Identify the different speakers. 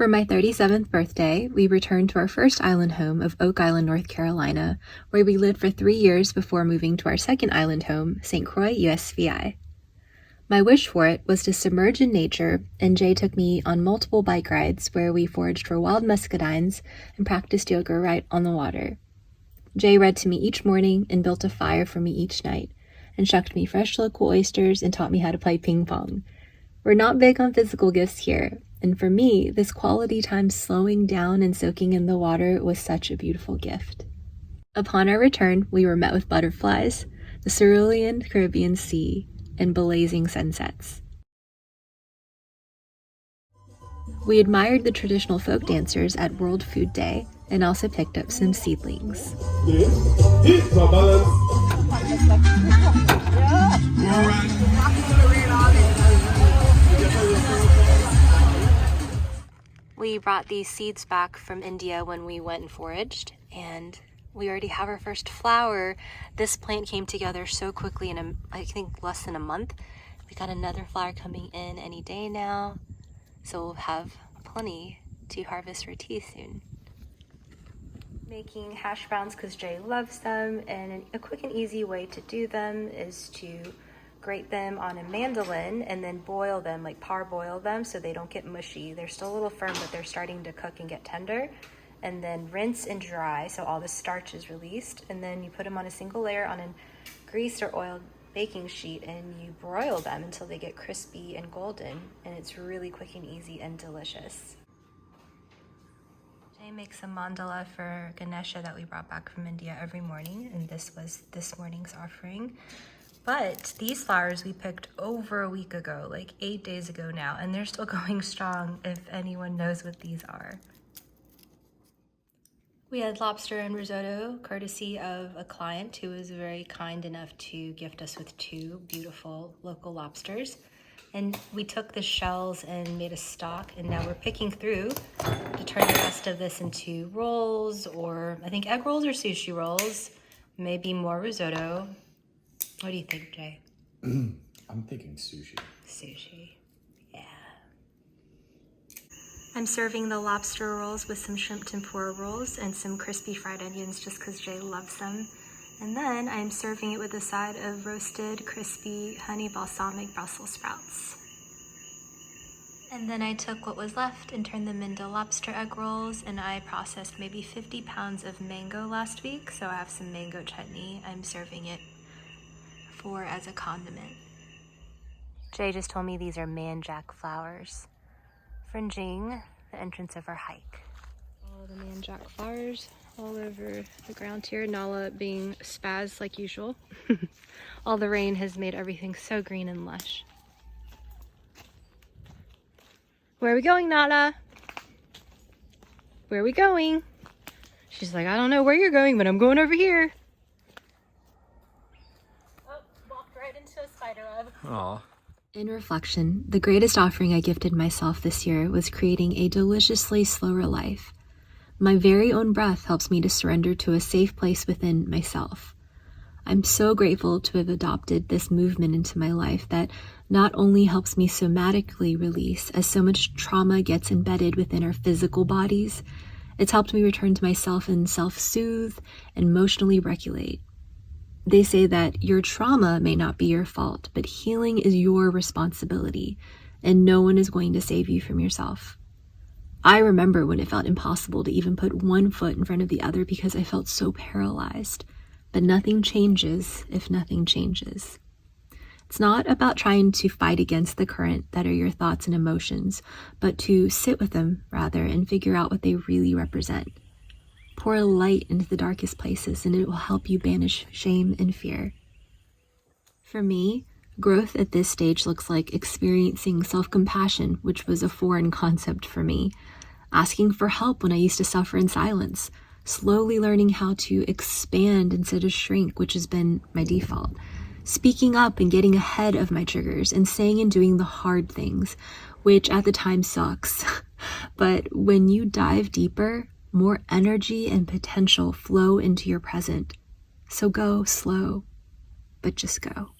Speaker 1: For my 37th birthday, we returned to our first island home of Oak Island, North Carolina, where we lived for 3 years before moving to our second island home, St. Croix, USVI. My wish for it was to submerge in nature, and Jay took me on multiple bike rides where we foraged for wild muscadines and practiced yoga right on the water. Jay read to me each morning and built a fire for me each night, and shucked me fresh local oysters and taught me how to play ping pong. We're not big on physical gifts here, and for me, this quality time slowing down and soaking in the water was such a beautiful gift. Upon our return, we were met with butterflies, the cerulean Caribbean Sea, and blazing sunsets. We admired the traditional folk dancers at World Food Day and also picked up some seedlings. We brought these seeds back from India when we went and foraged, and we already have our first flower. This plant came together so quickly in I think less than a month. We got another flower coming in any day now, so we'll have plenty to harvest for tea soon. Making hash browns because Jay loves them, and a quick and easy way to do them is to grate them on a mandolin and then boil them, like parboil them so they don't get mushy. They're still a little firm, but they're starting to cook and get tender. And then rinse and dry so all the starch is released, and then you put them on a single layer on a greased or oiled baking sheet, and you broil them until they get crispy and golden, and it's really quick and easy and delicious. Jay makes a mandala for Ganesha that we brought back from India every morning, and this was this morning's offering. But these flowers we picked over a week ago, like 8 days ago now, and they're still going strong if anyone knows what these are. We had lobster and risotto, courtesy of a client who was very kind enough to gift us with 2 beautiful local lobsters. And we took the shells and made a stock, and now we're picking through to turn the rest of this into rolls, or I think egg rolls or sushi rolls, maybe more risotto. What do you think, Jay?
Speaker 2: I'm thinking sushi.
Speaker 1: Sushi, yeah. I'm serving the lobster rolls with some shrimp tempura rolls and some crispy fried onions just because Jay loves them. And then I'm serving it with a side of roasted, crispy, honey balsamic Brussels sprouts. And then I took what was left and turned them into lobster egg rolls, and I processed maybe 50 pounds of mango last week, so I have some mango chutney I'm serving it for as a condiment. Jay just told me these are man-jack flowers, fringing the entrance of our hike. All the man-jack flowers all over the ground here. Nala being spaz like usual. All the rain has made everything so green and lush. Where are we going, Nala? Where are we going? She's like, I don't know where you're going, but I'm going over here. Oh, walked right into a spider web. Aw. In reflection, the greatest offering I gifted myself this year was creating a deliciously slower life. My very own breath helps me to surrender to a safe place within myself. I'm so grateful to have adopted this movement into my life that not only helps me somatically release, as so much trauma gets embedded within our physical bodies, it's helped me return to myself and self-soothe and emotionally regulate. They say that your trauma may not be your fault, but healing is your responsibility, and no one is going to save you from yourself. I remember when it felt impossible to even put one foot in front of the other because I felt so paralyzed. But nothing changes if nothing changes. It's not about trying to fight against the current that are your thoughts and emotions, but to sit with them, rather, and figure out what they really represent. Pour light into the darkest places, and it will help you banish shame and fear. For me, growth at this stage looks like experiencing self-compassion, which was a foreign concept for me, asking for help when I used to suffer in silence, slowly learning how to expand instead of shrink, which has been my default, speaking up and getting ahead of my triggers, and saying and doing the hard things, which at the time sucks. But when you dive deeper, more energy and potential flow into your present. So go slow, but just go.